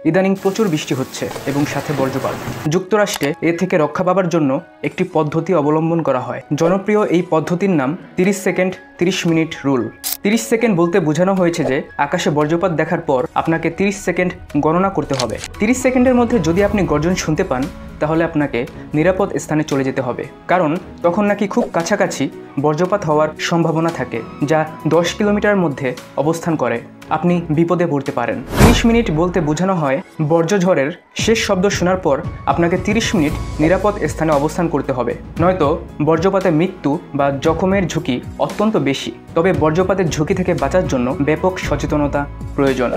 ইদানিং প্রচুর বৃষ্টি হচ্ছে এবং সাথে বজ্রপাত। যুক্তরাষ্ট্রে এ থেকে রক্ষা পাবার জন্য একটি পদ্ধতি অবলম্বন করা হয়। জনপ্রিয় এই পদ্ধতির নাম 30 সেকেন্ড 30 মিনিট রুল। 30 সেকেন্ড বলতে বোঝানো হয়েছে যে আকাশে বজ্রপাত দেখার পর আপনাকে 30 সেকেন্ড গণনা করতে হবে। 30 সেকেন্ডের মধ্যে যদি আপনি গর্জন শুনতে পান তাহলে আপনাকে নিরাপদ স্থানে চলে যেতে হবে, কারণ তখন নাকি খুব কাছাকাছি বজ্রপাত হওয়ার সম্ভাবনা থাকে, যা 10 কিলোমিটার মধ্যে অবস্থান করে। আপনি বিপদে পড়তে পারেন। 30 মিনিট বলতে বোঝানো হয় বজ্রঝড়ের শেষ শব্দ শোনার পর আপনাকে 30 মিনিট নিরাপদ স্থানে অবস্থান করতে হবে, নয়তো বজ্রপাতে মৃত্যু বা জখমের ঝুঁকি অত্যন্ত বেশি। তবে বজ্রপাতের ঝুঁকি থেকে বাঁচার জন্য ব্যাপক সচেতনতা প্রয়োজন।